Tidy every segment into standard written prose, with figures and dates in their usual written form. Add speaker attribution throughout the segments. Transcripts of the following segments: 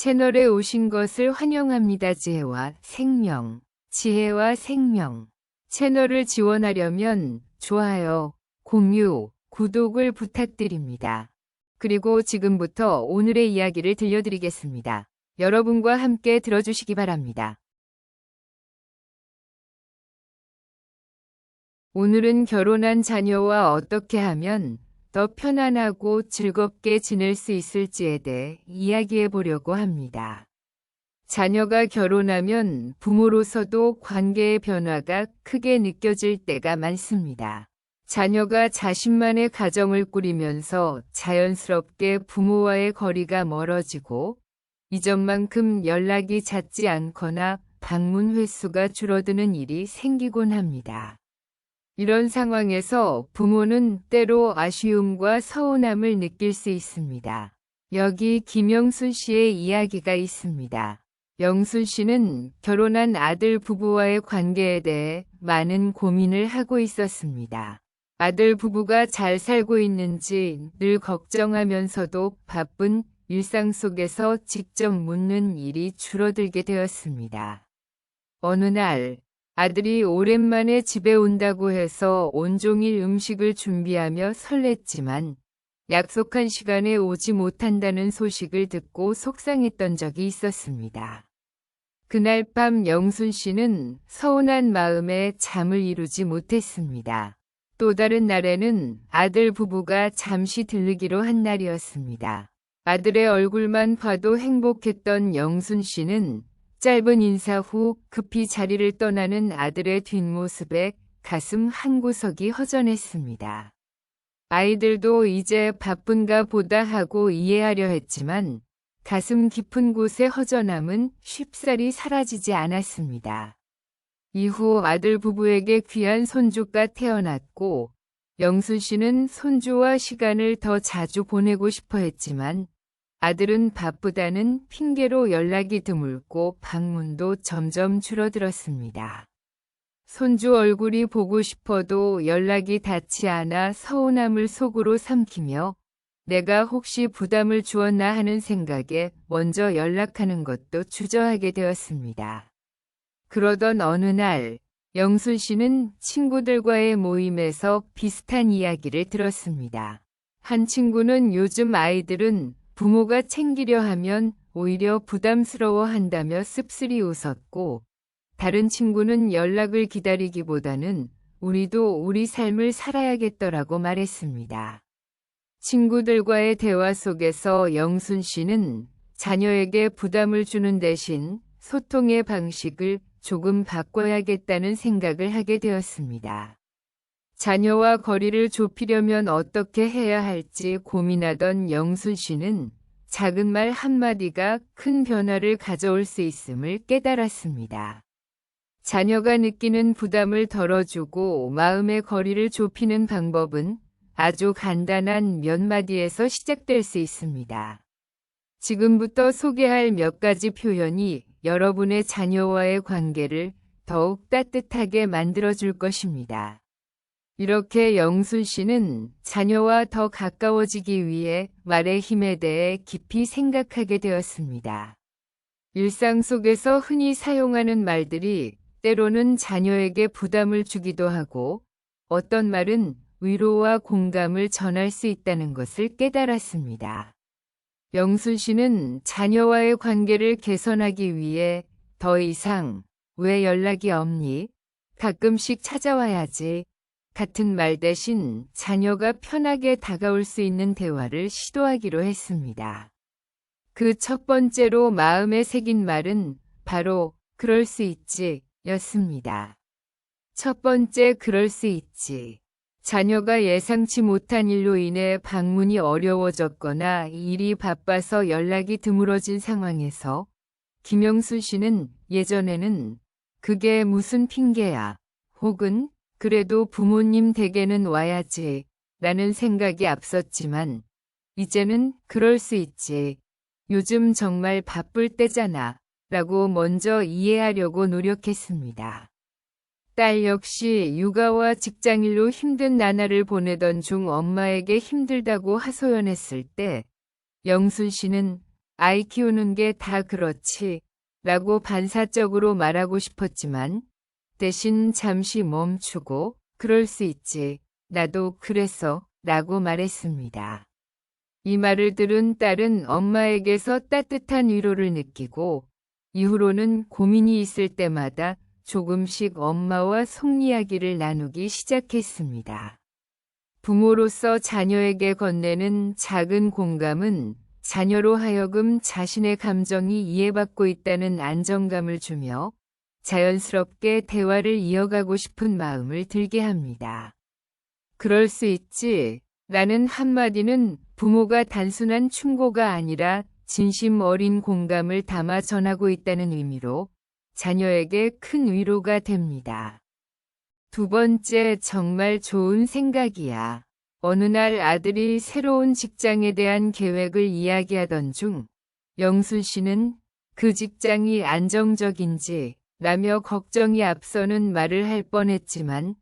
Speaker 1: 채널에 오신 것을 환영합니다. 지혜와 생명. 채널을 지원하려면 좋아요, 공유, 구독을 부탁드립니다. 그리고 지금부터 오늘의 이야기를 들려드리겠습니다. 여러분과 함께 들어주시기 바랍니다. 오늘은 결혼한 자녀와 어떻게 하면 더 편안하고 즐겁게 지낼 수 있을지에 대해 이야기해 보려고 합니다. 자녀가 결혼하면 부모로서도 관계의 변화가 크게 느껴질 때가 많습니다. 자녀가 자신만의 가정을 꾸리면서 자연스럽게 부모와의 거리가 멀어지고 이전만큼 연락이 잦지 않거나 방문 횟수가 줄어드는 일이 생기곤 합니다. 이런 상황에서 부모는 때로 아쉬움과 서운함을 느낄 수 있습니다. 여기 김영순 씨의 이야기가 있습니다. 영순 씨는 결혼한 아들 부부와의 관계에 대해 많은 고민을 하고 있었습니다. 아들 부부가 잘 살고 있는지 늘 걱정하면서도 바쁜 일상 속에서 직접 묻는 일이 줄어들게 되었습니다. 어느 날 아들이 오랜만에 집에 온다고 해서 온종일 음식을 준비하며 설렜지만 약속한 시간에 오지 못한다는 소식을 듣고 속상했던 적이 있었습니다. 그날 밤 영순 씨는 서운한 마음에 잠을 이루지 못했습니다. 또 다른 날에는 아들 부부가 잠시 들르기로 한 날이었습니다. 아들의 얼굴만 봐도 행복했던 영순 씨는 짧은 인사 후 급히 자리를 떠나는 아들의 뒷모습에 가슴 한구석이 허전했습니다. 아이들도 이제 바쁜가 보다 하고 이해하려 했지만 가슴 깊은 곳의 허전함은 쉽사리 사라지지 않았습니다. 이후 아들 부부에게 귀한 손주가 태어났고 영순 씨는 손주와 시간을 더 자주 보내고 싶어 했지만 아들은 바쁘다는 핑계로 연락이 드물고 방문도 점점 줄어들었습니다. 손주 얼굴이 보고 싶어도 연락이 닿지 않아 서운함을 속으로 삼키며 내가 혹시 부담을 주었나 하는 생각에 먼저 연락하는 것도 주저하게 되었습니다. 그러던 어느 날 영순 씨는 친구들과의 모임에서 비슷한 이야기를 들었습니다. 한 친구는 요즘 아이들은 부모가 챙기려 하면 오히려 부담스러워한다며 씁쓸히 웃었고 다른 친구는 연락을 기다리기보다는 우리도 우리 삶을 살아야겠더라고 말했습니다. 친구들과의 대화 속에서 영순 씨는 자녀에게 부담을 주는 대신 소통의 방식을 조금 바꿔야겠다는 생각을 하게 되었습니다. 자녀와 거리를 좁히려면 어떻게 해야 할지 고민하던 영순 씨는 작은 말 한마디가 큰 변화를 가져올 수 있음을 깨달았습니다. 자녀가 느끼는 부담을 덜어주고 마음의 거리를 좁히는 방법은 아주 간단한 몇 마디에서 시작될 수 있습니다. 지금부터 소개할 몇 가지 표현이 여러분의 자녀와의 관계를 더욱 따뜻하게 만들어줄 것입니다. 이렇게 영순 씨는 자녀와 더 가까워지기 위해 말의 힘에 대해 깊이 생각하게 되었습니다. 일상 속에서 흔히 사용하는 말들이 때로는 자녀에게 부담을 주기도 하고 어떤 말은 위로와 공감을 전할 수 있다는 것을 깨달았습니다. 영순 씨는 자녀와의 관계를 개선하기 위해 더 이상 왜 연락이 없니? 가끔씩 찾아와야지. 같은 말 대신 자녀가 편하게 다가올 수 있는 대화를 시도하기로 했습니다. 그 첫 번째로 마음에 새긴 말은 바로 그럴 수 있지 였습니다. 첫 번째 그럴 수 있지. 자녀가 예상치 못한 일로 인해 방문이 어려워졌거나 일이 바빠서 연락이 드물어진 상황에서 김영순 씨는 예전에는 그게 무슨 핑계야 혹은 그래도 부모님 댁에는 와야지 라는 생각이 앞섰지만 이제는 그럴 수 있지. 요즘 정말 바쁠 때잖아 라고 먼저 이해하려고 노력했습니다. 딸 역시 육아와 직장일로 힘든 나날을 보내던 중 엄마에게 힘들다고 하소연했을 때 영순 씨는 아이 키우는 게 다 그렇지 라고 반사적으로 말하고 싶었지만 대신 잠시 멈추고 그럴 수 있지. 나도 그랬어 라고 말했습니다. 이 말을 들은 딸은 엄마에게서 따뜻한 위로를 느끼고 이후로는 고민이 있을 때마다 조금씩 엄마와 속 이야기를 나누기 시작했습니다. 부모로서 자녀에게 건네는 작은 공감은 자녀로 하여금 자신의 감정이 이해받고 있다는 안정감을 주며 자연스럽게 대화를 이어가고 싶은 마음을 들게 합니다. 그럴 수 있지 라는 한마디는 부모가 단순한 충고가 아니라 진심 어린 공감을 담아 전하고 있다는 의미로 자녀에게 큰 위로가 됩니다. 두 번째, 정말 좋은 생각이야. 어느 날 아들이 새로운 직장에 대한 계획을 이야기하던 중 영순 씨는 그 직장이 안정적인지 라며 걱정이 앞서는 말을 할 뻔했지만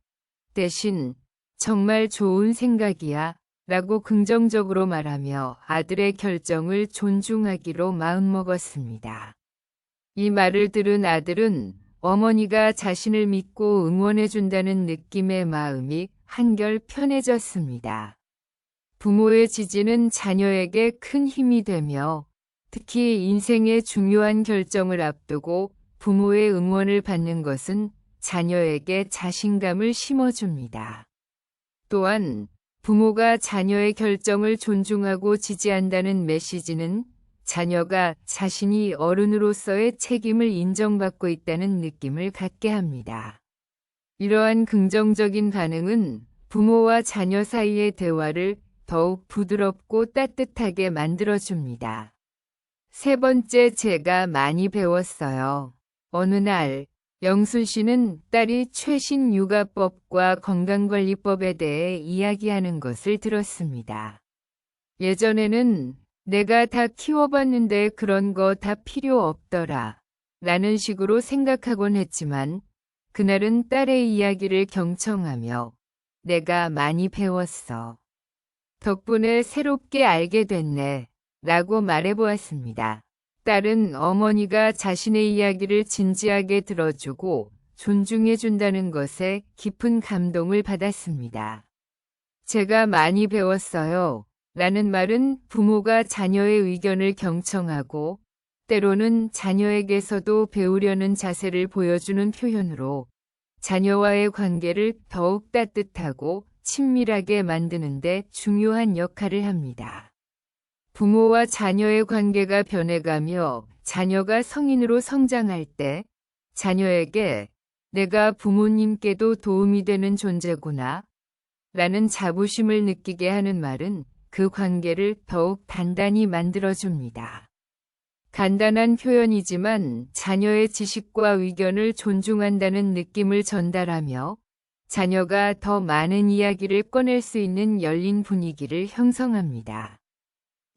Speaker 1: 대신 정말 좋은 생각이야 라고 긍정적으로 말하며 아들의 결정을 존중하기로 마음먹었습니다. 이 말을 들은 아들은 어머니가 자신을 믿고 응원해준다는 느낌의 마음이 한결 편해졌습니다. 부모의 지지는 자녀에게 큰 힘이 되며 특히 인생의 중요한 결정을 앞두고 부모의 응원을 받는 것은 자녀에게 자신감을 심어줍니다. 또한 부모가 자녀의 결정을 존중하고 지지한다는 메시지는 자녀가 자신이 어른으로서의 책임을 인정받고 있다는 느낌을 갖게 합니다. 이러한 긍정적인 반응은 부모와 자녀 사이의 대화를 더욱 부드럽고 따뜻하게 만들어줍니다. 세 번째, 제가 많이 배웠어요. 어느 날 영순 씨는 딸이 최신 육아법과 건강관리법에 대해 이야기하는 것을 들었습니다. 예전에는 내가 다 키워봤는데 그런 거 다 필요 없더라 라는 식으로 생각하곤 했지만 그날은 딸의 이야기를 경청하며 내가 많이 배웠어. 덕분에 새롭게 알게 됐네 라고 말해보았습니다. 딸은 어머니가 자신의 이야기를 진지하게 들어주고 존중해준다는 것에 깊은 감동을 받았습니다. 제가 많이 배웠어요 라는 말은 부모가 자녀의 의견을 경청하고 때로는 자녀에게서도 배우려는 자세를 보여주는 표현으로 자녀와의 관계를 더욱 따뜻하고 친밀하게 만드는 데 중요한 역할을 합니다. 부모와 자녀의 관계가 변해가며 자녀가 성인으로 성장할 때 자녀에게 내가 부모님께도 도움이 되는 존재구나 라는 자부심을 느끼게 하는 말은 그 관계를 더욱 단단히 만들어줍니다. 간단한 표현이지만 자녀의 지식과 의견을 존중한다는 느낌을 전달하며 자녀가 더 많은 이야기를 꺼낼 수 있는 열린 분위기를 형성합니다.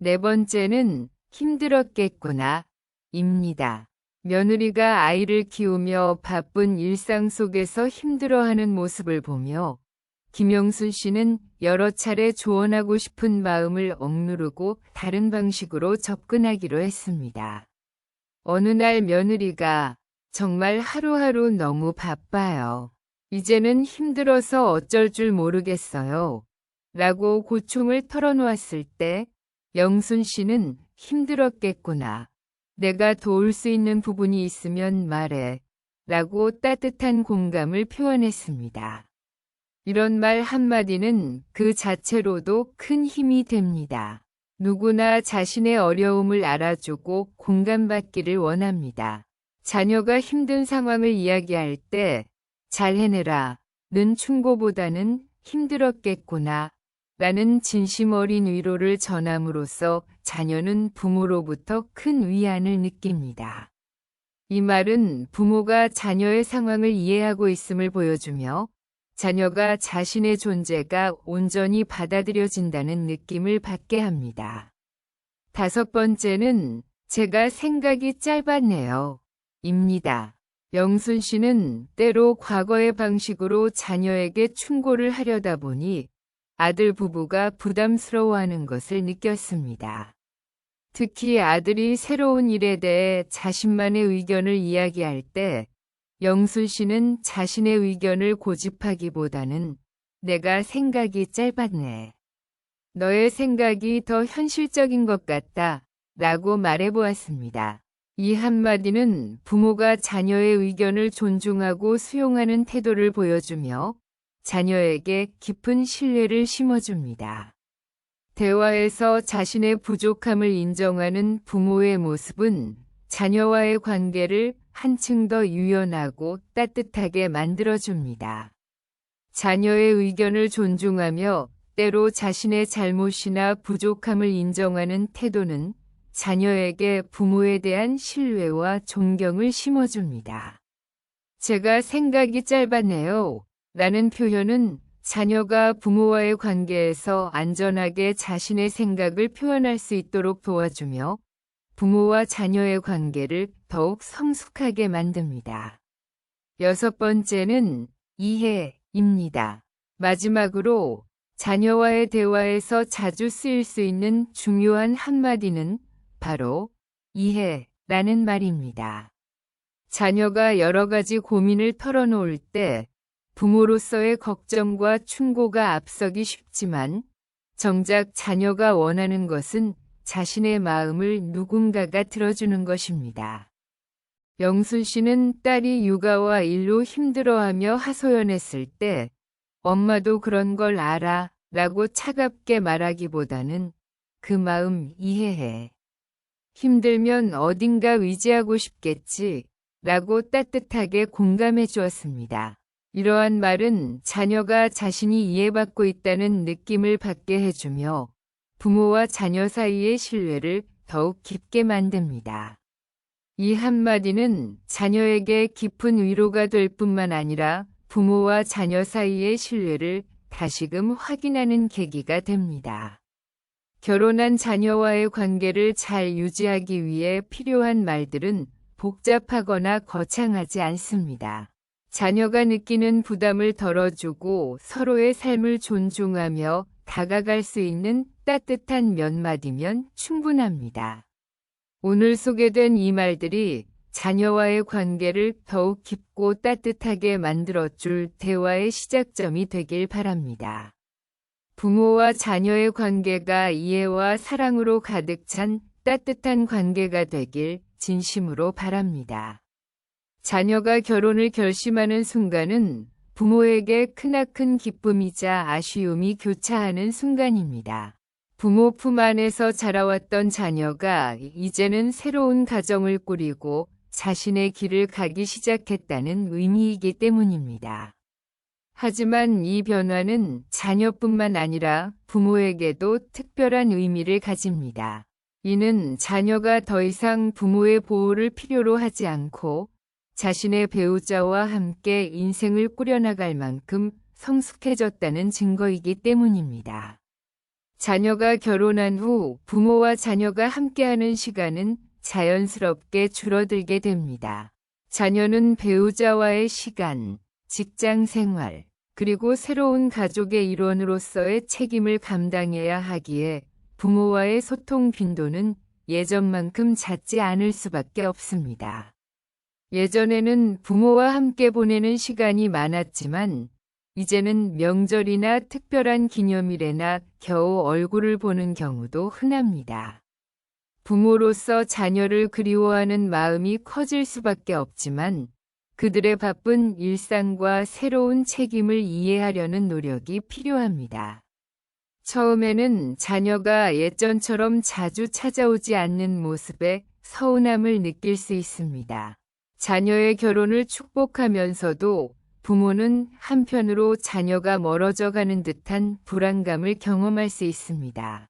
Speaker 1: 네 번째는 힘들었겠구나 입니다. 며느리가 아이를 키우며 바쁜 일상 속에서 힘들어하는 모습을 보며 김영순 씨는 여러 차례 조언하고 싶은 마음을 억누르고 다른 방식으로 접근하기로 했습니다. 어느 날 며느리가 정말 하루하루 너무 바빠요. 이제는 힘들어서 어쩔 줄 모르겠어요. 라고 고충을 털어놓았을 때 영순 씨는 힘들었겠구나. 내가 도울 수 있는 부분이 있으면 말해. 라고 따뜻한 공감을 표현했습니다. 이런 말 한마디는 그 자체로도 큰 힘이 됩니다. 누구나 자신의 어려움을 알아주고 공감받기를 원합니다. 자녀가 힘든 상황을 이야기할 때 잘 해내라 는 충고보다는 힘들었겠구나 라는 진심 어린 위로를 전함으로써 자녀는 부모로부터 큰 위안을 느낍니다. 이 말은 부모가 자녀의 상황을 이해하고 있음을 보여주며 자녀가 자신의 존재가 온전히 받아들여진다는 느낌을 받게 합니다. 다섯 번째는 제가 생각이 짧았네요. 입니다. 영순 씨는 때로 과거의 방식으로 자녀에게 충고를 하려다 보니 아들 부부가 부담스러워하는 것을 느꼈습니다. 특히 아들이 새로운 일에 대해 자신만의 의견을 이야기할 때 영순 씨는 자신의 의견을 고집하기보다는 내가 생각이 짧았네. 너의 생각이 더 현실적인 것 같다. 라고 말해보았습니다. 이 한마디는 부모가 자녀의 의견을 존중하고 수용하는 태도를 보여주며 자녀에게 깊은 신뢰를 심어줍니다. 대화에서 자신의 부족함을 인정하는 부모의 모습은 자녀와의 관계를 한층 더 유연하고 따뜻하게 만들어줍니다. 자녀의 의견을 존중하며 때로 자신의 잘못이나 부족함을 인정하는 태도는 자녀에게 부모에 대한 신뢰와 존경을 심어줍니다. 제가 생각이 짧았네요. 라는 표현은 자녀가 부모와의 관계에서 안전하게 자신의 생각을 표현할 수 있도록 도와주며 부모와 자녀의 관계를 더욱 성숙하게 만듭니다. 6번째는 이해입니다. 마지막으로 자녀와의 대화에서 자주 쓰일 수 있는 중요한 한마디는 바로 이해라는 말입니다. 자녀가 여러 가지 고민을 털어놓을 때 부모로서의 걱정과 충고가 앞서기 쉽지만 정작 자녀가 원하는 것은 자신의 마음을 누군가가 들어주는 것입니다. 영순 씨는 딸이 육아와 일로 힘들어하며 하소연했을 때 엄마도 그런 걸 알아 라고 차갑게 말하기보다는 그 마음 이해해. 힘들면 어딘가 의지하고 싶겠지 라고 따뜻하게 공감해 주었습니다. 이러한 말은 자녀가 자신이 이해받고 있다는 느낌을 받게 해주며 부모와 자녀 사이의 신뢰를 더욱 깊게 만듭니다. 이 한마디는 자녀에게 깊은 위로가 될 뿐만 아니라 부모와 자녀 사이의 신뢰를 다시금 확인하는 계기가 됩니다. 결혼한 자녀와의 관계를 잘 유지하기 위해 필요한 말들은 복잡하거나 거창하지 않습니다. 자녀가 느끼는 부담을 덜어주고 서로의 삶을 존중하며 다가갈 수 있는 따뜻한 몇 마디면 충분합니다. 오늘 소개된 이 말들이 자녀와의 관계를 더욱 깊고 따뜻하게 만들어줄 대화의 시작점이 되길 바랍니다. 부모와 자녀의 관계가 이해와 사랑으로 가득 찬 따뜻한 관계가 되길 진심으로 바랍니다. 자녀가 결혼을 결심하는 순간은 부모에게 크나큰 기쁨이자 아쉬움이 교차하는 순간입니다. 부모 품 안에서 자라왔던 자녀가 이제는 새로운 가정을 꾸리고 자신의 길을 가기 시작했다는 의미이기 때문입니다. 하지만 이 변화는 자녀뿐만 아니라 부모에게도 특별한 의미를 가집니다. 이는 자녀가 더 이상 부모의 보호를 필요로 하지 않고 자신의 배우자와 함께 인생을 꾸려나갈 만큼 성숙해졌다는 증거이기 때문입니다. 자녀가 결혼한 후 부모와 자녀가 함께하는 시간은 자연스럽게 줄어들게 됩니다. 자녀는 배우자와의 시간, 직장 생활, 그리고 새로운 가족의 일원으로서의 책임을 감당해야 하기에 부모와의 소통 빈도는 예전만큼 잦지 않을 수밖에 없습니다. 예전에는 부모와 함께 보내는 시간이 많았지만 이제는 명절이나 특별한 기념일에나 겨우 얼굴을 보는 경우도 흔합니다. 부모로서 자녀를 그리워하는 마음이 커질 수밖에 없지만 그들의 바쁜 일상과 새로운 책임을 이해하려는 노력이 필요합니다. 처음에는 자녀가 예전처럼 자주 찾아오지 않는 모습에 서운함을 느낄 수 있습니다. 자녀의 결혼을 축복하면서도 부모는 한편으로 자녀가 멀어져 가는 듯한 불안감을 경험할 수 있습니다.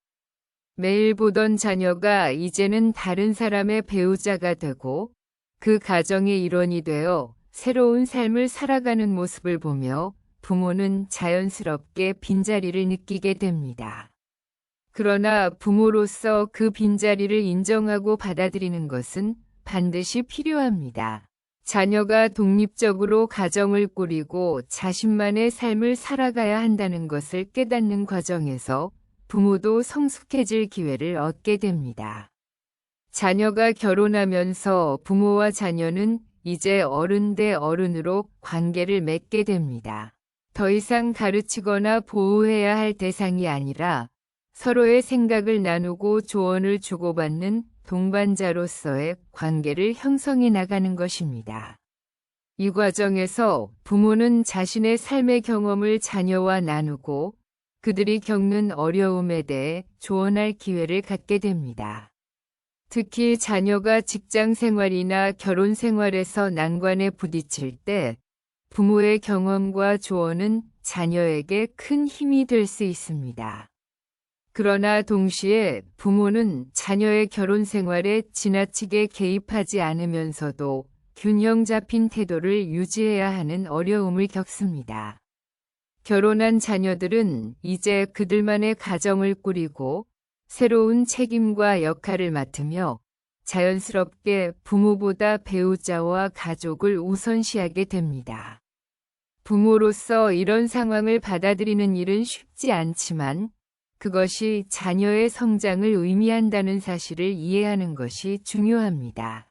Speaker 1: 매일 보던 자녀가 이제는 다른 사람의 배우자가 되고 그 가정의 일원이 되어 새로운 삶을 살아가는 모습을 보며 부모는 자연스럽게 빈자리를 느끼게 됩니다. 그러나 부모로서 그 빈자리를 인정하고 받아들이는 것은 반드시 필요합니다. 자녀가 독립적으로 가정을 꾸리고 자신만의 삶을 살아가야 한다는 것을 깨닫는 과정에서 부모도 성숙해질 기회를 얻게 됩니다. 자녀가 결혼하면서 부모와 자녀는 이제 어른 대 어른으로 관계를 맺게 됩니다. 더 이상 가르치거나 보호해야 할 대상이 아니라 서로의 생각을 나누고 조언을 주고받는 동반자로서의 관계를 형성해 나가는 것입니다. 이 과정에서 부모는 자신의 삶의 경험을 자녀와 나누고 그들이 겪는 어려움에 대해 조언할 기회를 갖게 됩니다. 특히 자녀가 직장 생활이나 결혼 생활에서 난관에 부딪힐 때 부모의 경험과 조언은 자녀에게 큰 힘이 될 수 있습니다. 그러나 동시에 부모는 자녀의 결혼 생활에 지나치게 개입하지 않으면서도 균형 잡힌 태도를 유지해야 하는 어려움을 겪습니다. 결혼한 자녀들은 이제 그들만의 가정을 꾸리고 새로운 책임과 역할을 맡으며 자연스럽게 부모보다 배우자와 가족을 우선시하게 됩니다. 부모로서 이런 상황을 받아들이는 일은 쉽지 않지만 그것이 자녀의 성장을 의미한다는 사실을 이해하는 것이 중요합니다.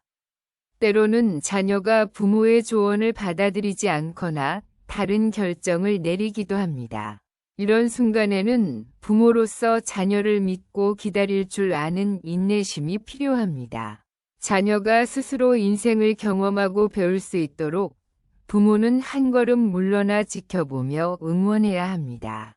Speaker 1: 때로는 자녀가 부모의 조언을 받아들이지 않거나 다른 결정을 내리기도 합니다. 이런 순간에는 부모로서 자녀를 믿고 기다릴 줄 아는 인내심이 필요합니다. 자녀가 스스로 인생을 경험하고 배울 수 있도록 부모는 한 걸음 물러나 지켜보며 응원해야 합니다.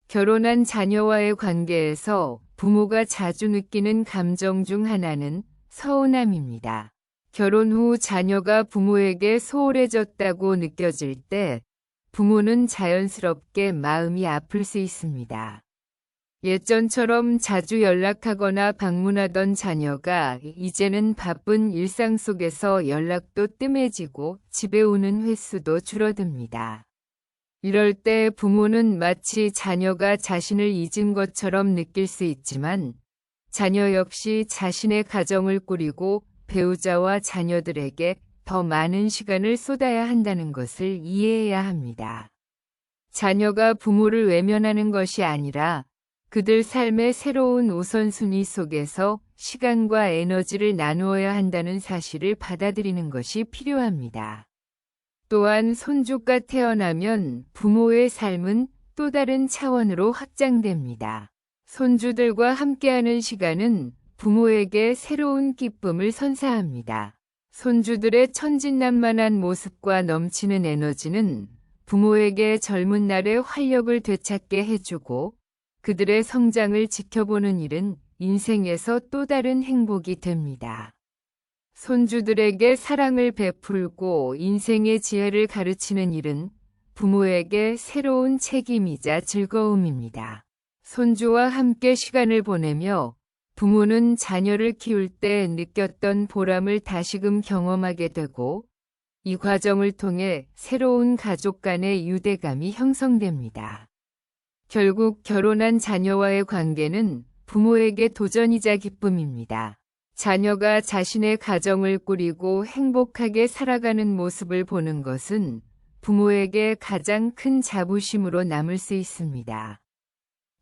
Speaker 1: 결혼한 자녀와의 관계에서 부모가 자주 느끼는 감정 중 하나는 서운함입니다. 결혼 후 자녀가 부모에게 소홀해졌다고 느껴질 때 부모는 자연스럽게 마음이 아플 수 있습니다. 예전처럼 자주 연락하거나 방문하던 자녀가 이제는 바쁜 일상 속에서 연락도 뜸해지고 집에 오는 횟수도 줄어듭니다. 이럴 때 부모는 마치 자녀가 자신을 잊은 것처럼 느낄 수 있지만 자녀 역시 자신의 가정을 꾸리고 배우자와 자녀들에게 더 많은 시간을 쏟아야 한다는 것을 이해해야 합니다. 자녀가 부모를 외면하는 것이 아니라 그들 삶의 새로운 우선순위 속에서 시간과 에너지를 나누어야 한다는 사실을 받아들이는 것이 필요합니다. 또한 손주가 태어나면 부모의 삶은 또 다른 차원으로 확장됩니다. 손주들과 함께하는 시간은 부모에게 새로운 기쁨을 선사합니다. 손주들의 천진난만한 모습과 넘치는 에너지는 부모에게 젊은 날의 활력을 되찾게 해주고 그들의 성장을 지켜보는 일은 인생에서 또 다른 행복이 됩니다. 손주들에게 사랑을 베풀고 인생의 지혜를 가르치는 일은 부모에게 새로운 책임이자 즐거움입니다. 손주와 함께 시간을 보내며 부모는 자녀를 키울 때 느꼈던 보람을 다시금 경험하게 되고 이 과정을 통해 새로운 가족 간의 유대감이 형성됩니다. 결국 결혼한 자녀와의 관계는 부모에게 도전이자 기쁨입니다. 자녀가 자신의 가정을 꾸리고 행복하게 살아가는 모습을 보는 것은 부모에게 가장 큰 자부심으로 남을 수 있습니다.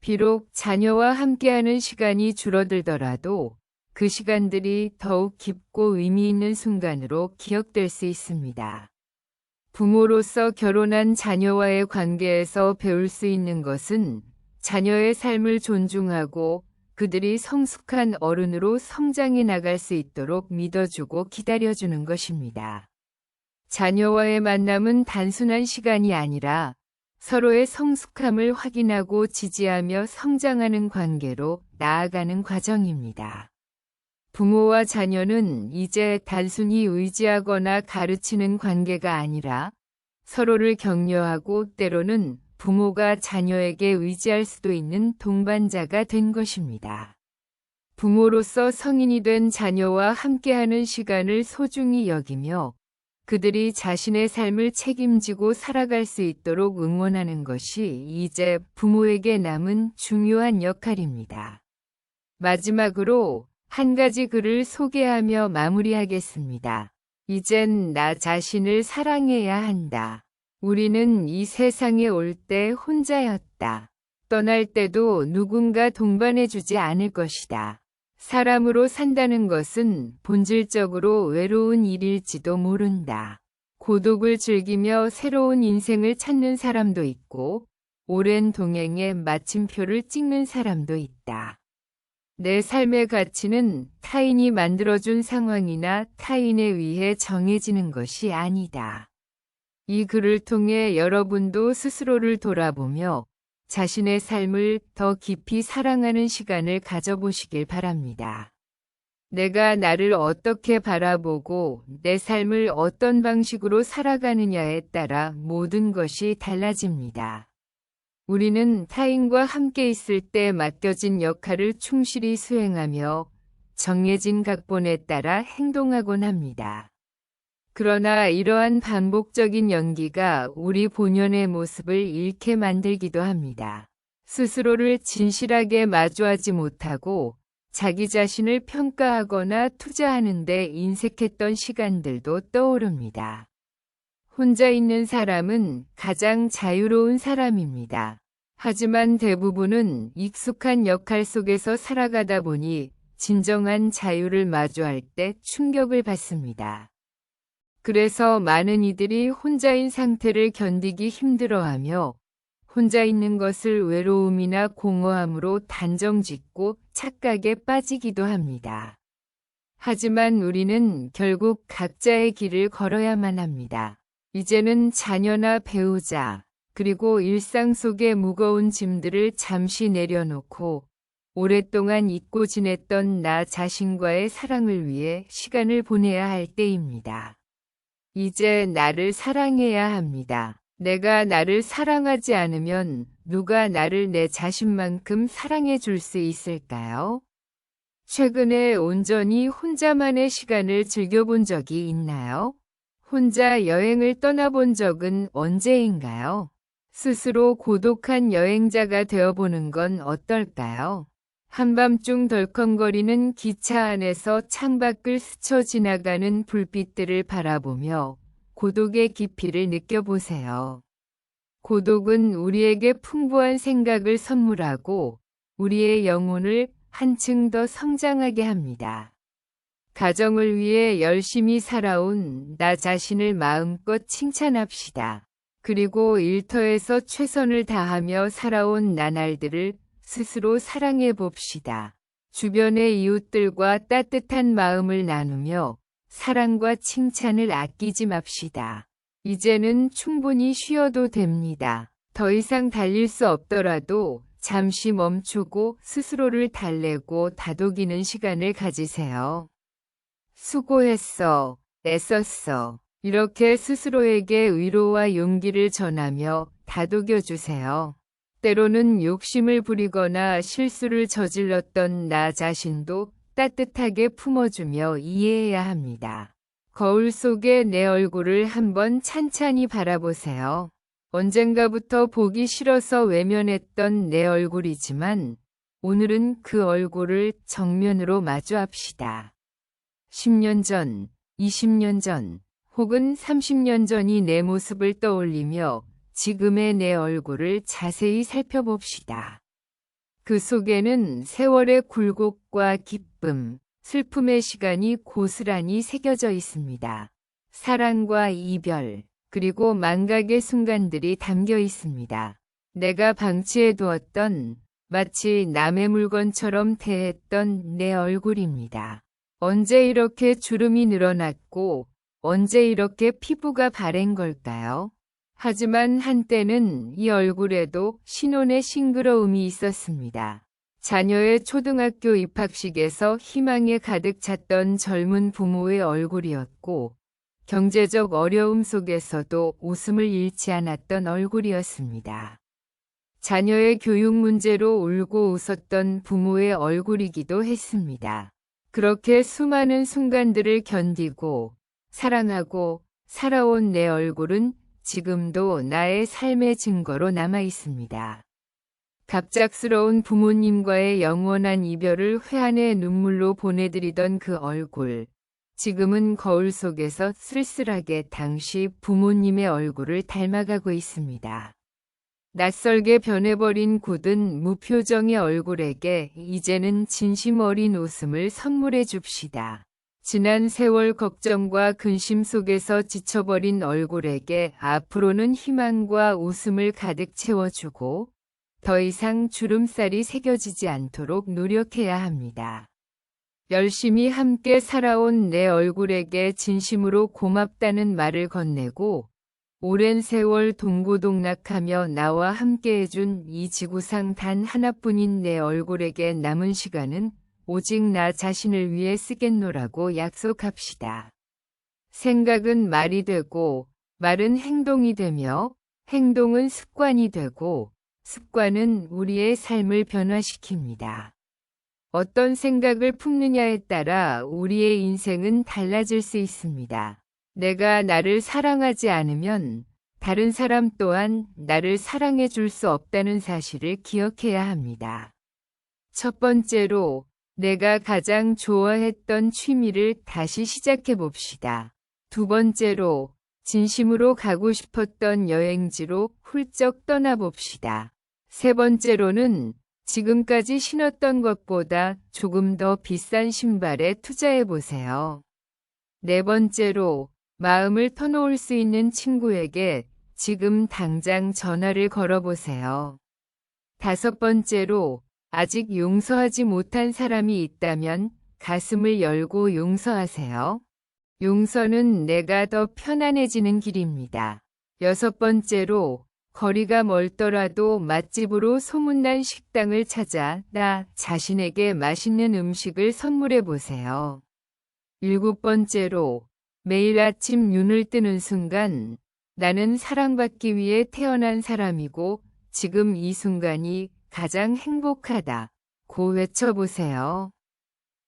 Speaker 1: 비록 자녀와 함께하는 시간이 줄어들더라도 그 시간들이 더욱 깊고 의미 있는 순간으로 기억될 수 있습니다. 부모로서 결혼한 자녀와의 관계에서 배울 수 있는 것은 자녀의 삶을 존중하고 그들이 성숙한 어른으로 성장해 나갈 수 있도록 믿어주고 기다려주는 것입니다. 자녀와의 만남은 단순한 시간이 아니라 서로의 성숙함을 확인하고 지지하며 성장하는 관계로 나아가는 과정입니다. 부모와 자녀는 이제 단순히 의지하거나 가르치는 관계가 아니라 서로를 격려하고 때로는 부모가 자녀에게 의지할 수도 있는 동반자가 된 것입니다. 부모로서 성인이 된 자녀와 함께하는 시간을 소중히 여기며 그들이 자신의 삶을 책임지고 살아갈 수 있도록 응원하는 것이 이제 부모에게 남은 중요한 역할입니다. 마지막으로 한 가지 글을 소개하며 마무리하겠습니다. 이젠 나 자신을 사랑해야 한다. 우리는 이 세상에 올 때 혼자였다. 떠날 때도 누군가 동반해주지 않을 것이다. 사람으로 산다는 것은 본질적으로 외로운 일일지도 모른다. 고독을 즐기며 새로운 인생을 찾는 사람도 있고, 오랜 동행에 마침표를 찍는 사람도 있다. 내 삶의 가치는 타인이 만들어준 상황이나 타인에 의해 정해지는 것이 아니다. 이 글을 통해 여러분도 스스로를 돌아보며 자신의 삶을 더 깊이 사랑하는 시간을 가져보시길 바랍니다. 내가 나를 어떻게 바라보고 내 삶을 어떤 방식으로 살아가느냐에 따라 모든 것이 달라집니다. 우리는 타인과 함께 있을 때 맡겨진 역할을 충실히 수행하며 정해진 각본에 따라 행동하곤 합니다. 그러나 이러한 반복적인 연기가 우리 본연의 모습을 잃게 만들기도 합니다. 스스로를 진실하게 마주하지 못하고 자기 자신을 평가하거나 투자하는 데 인색했던 시간들도 떠오릅니다. 혼자 있는 사람은 가장 자유로운 사람입니다. 하지만 대부분은 익숙한 역할 속에서 살아가다 보니 진정한 자유를 마주할 때 충격을 받습니다. 그래서 많은 이들이 혼자인 상태를 견디기 힘들어하며 혼자 있는 것을 외로움이나 공허함으로 단정짓고 착각에 빠지기도 합니다. 하지만 우리는 결국 각자의 길을 걸어야만 합니다. 이제는 자녀나 배우자, 그리고 일상 속의 무거운 짐들을 잠시 내려놓고 오랫동안 잊고 지냈던 나 자신과의 사랑을 위해 시간을 보내야 할 때입니다. 이제 나를 사랑해야 합니다. 내가 나를 사랑하지 않으면 누가 나를 내 자신만큼 사랑해 줄 수 있을까요? 최근에 온전히 혼자만의 시간을 즐겨본 적이 있나요? 혼자 여행을 떠나본 적은 언제인가요? 스스로 고독한 여행자가 되어보는 건 어떨까요? 한밤중 덜컹거리는 기차 안에서 창밖을 스쳐 지나가는 불빛들을 바라보며 고독의 깊이를 느껴보세요. 고독은 우리에게 풍부한 생각을 선물하고 우리의 영혼을 한층 더 성장하게 합니다. 가정을 위해 열심히 살아온 나 자신을 마음껏 칭찬합시다. 그리고 일터에서 최선을 다하며 살아온 나날들을 스스로 사랑해 봅시다. 주변의 이웃들과 따뜻한 마음을 나누며 사랑과 칭찬을 아끼지 맙시다. 이제는 충분히 쉬어도 됩니다. 더 이상 달릴 수 없더라도 잠시 멈추고 스스로를 달래고 다독이는 시간을 가지세요. 수고했어. 애썼어. 이렇게 스스로에게 위로와 용기를 전하며 다독여주세요. 때로는 욕심을 부리거나 실수를 저질렀던 나 자신도 따뜻하게 품어주며 이해해야 합니다. 거울 속의 내 얼굴을 한번 찬찬히 바라보세요. 언젠가부터 보기 싫어서 외면했던 내 얼굴이지만 오늘은 그 얼굴을 정면으로 마주합시다. 10년 전, 20년 전, 혹은 30년 전이 내 모습을 떠올리며 지금의 내 얼굴을 자세히 살펴봅시다. 그 속에는 세월의 굴곡과 기쁨, 슬픔의 시간이 고스란히 새겨져 있습니다. 사랑과 이별, 그리고 망각의 순간들이 담겨 있습니다. 내가 방치해 두었던 마치 남의 물건처럼 대했던 내 얼굴입니다. 언제 이렇게 주름이 늘어났고 언제 이렇게 피부가 바랜 걸까요? 하지만 한때는 이 얼굴에도 신혼의 싱그러움이 있었습니다. 자녀의 초등학교 입학식에서 희망에 가득 찼던 젊은 부모의 얼굴이었고 경제적 어려움 속에서도 웃음을 잃지 않았던 얼굴이었습니다. 자녀의 교육 문제로 울고 웃었던 부모의 얼굴이기도 했습니다. 그렇게 수많은 순간들을 견디고 사랑하고 살아온 내 얼굴은 지금도 나의 삶의 증거로 남아 있습니다. 갑작스러운 부모님과의 영원한 이별을 회한의 눈물로 보내드리던 그 얼굴, 지금은 거울 속에서 쓸쓸하게 당시 부모님의 얼굴을 닮아가고 있습니다. 낯설게 변해버린 굳은 무표정의 얼굴에게 이제는 진심 어린 웃음을 선물해 줍시다. 지난 세월 걱정과 근심 속에서 지쳐버린 얼굴에게 앞으로는 희망과 웃음을 가득 채워주고 더 이상 주름살이 새겨지지 않도록 노력해야 합니다. 열심히 함께 살아온 내 얼굴에게 진심으로 고맙다는 말을 건네고 오랜 세월 동고동락하며 나와 함께해준 이 지구상 단 하나뿐인 내 얼굴에게 남은 시간은 오직 나 자신을 위해 쓰겠노라고 약속합시다. 생각은 말이 되고 말은 행동이 되며 행동은 습관이 되고 습관은 우리의 삶을 변화시킵니다. 어떤 생각을 품느냐에 따라 우리의 인생은 달라질 수 있습니다. 내가 나를 사랑하지 않으면 다른 사람 또한 나를 사랑해 줄 수 없다는 사실을 기억해야 합니다. 첫 번째로 내가 가장 좋아했던 취미를 다시 시작해 봅시다. 두 번째로 진심으로 가고 싶었던 여행지로 훌쩍 떠나봅시다. 세 번째로는 지금까지 신었던 것보다 조금 더 비싼 신발에 투자해 보세요. 네 번째로 마음을 터놓을 수 있는 친구에게 지금 당장 전화를 걸어보세요. 다섯 번째로 아직 용서하지 못한 사람이 있다면 가슴을 열고 용서하세요. 용서는 내가 더 편안해지는 길입니다. 여섯 번째로 거리가 멀더라도 맛집으로 소문난 식당을 찾아 나 자신에게 맛있는 음식을 선물해 보세요. 일곱 번째로 매일 아침 눈을 뜨는 순간 나는 사랑받기 위해 태어난 사람이고 지금 이 순간이 가장 행복하다고 외쳐보세요.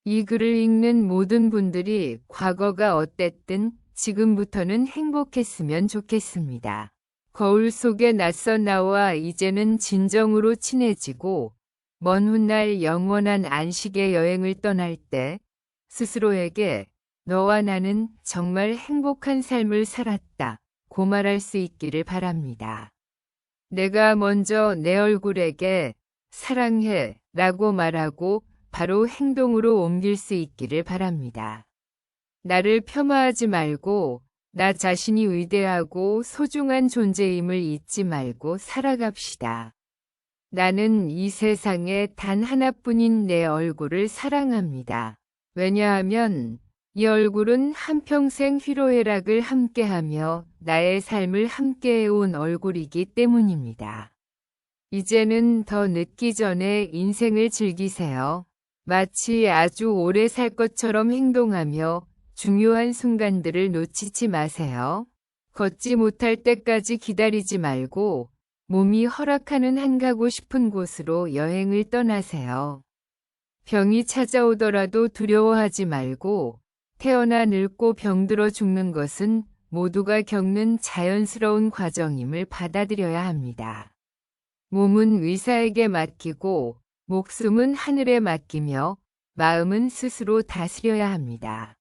Speaker 1: 이 글을 읽는 모든 분들이 과거가 어땠든 지금부터는 행복했으면 좋겠습니다. 거울 속의 낯선 나와 이제는 진정으로 친해지고 먼 훗날 영원한 안식의 여행을 떠날 때 스스로에게 너와 나는 정말 행복한 삶을 살았다고 말할 수 있기를 바랍니다. 내가 먼저 내 얼굴에게 사랑해 라고 말하고 바로 행동으로 옮길 수 있기를 바랍니다. 나를 폄하하지 말고 나 자신이 위대하고 소중한 존재임을 잊지 말고 살아갑시다. 나는 이 세상에 단 하나뿐인 내 얼굴을 사랑합니다. 왜냐하면 이 얼굴은 한평생 희로애락을 함께하며 나의 삶을 함께해온 얼굴이기 때문입니다. 이제는 더 늦기 전에 인생을 즐기세요. 마치 아주 오래 살 것처럼 행동하며 중요한 순간들을 놓치지 마세요. 걷지 못할 때까지 기다리지 말고 몸이 허락하는 한 가고 싶은 곳으로 여행을 떠나세요. 병이 찾아오더라도 두려워하지 말고 태어나 늙고 병들어 죽는 것은 모두가 겪는 자연스러운 과정임을 받아들여야 합니다. 몸은 의사에게 맡기고 목숨은 하늘에 맡기며 마음은 스스로 다스려야 합니다.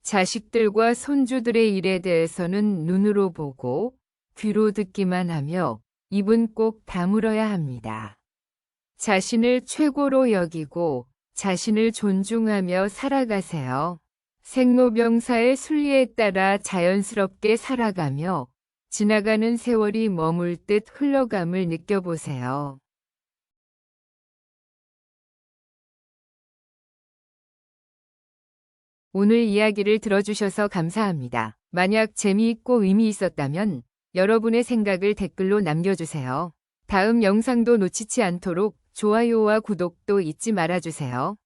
Speaker 1: 자식들과 손주들의 일에 대해서는 눈으로 보고 귀로 듣기만 하며 입은 꼭 다물어야 합니다. 자신을 최고로 여기고 자신을 존중하며 살아가세요. 생로병사의 순리에 따라 자연스럽게 살아가며 지나가는 세월이 머물 듯 흘러감을 느껴보세요. 오늘 이야기를 들어주셔서 감사합니다. 만약 재미있고 의미 있었다면 여러분의 생각을 댓글로 남겨주세요. 다음 영상도 놓치지 않도록 좋아요와 구독도 잊지 말아주세요.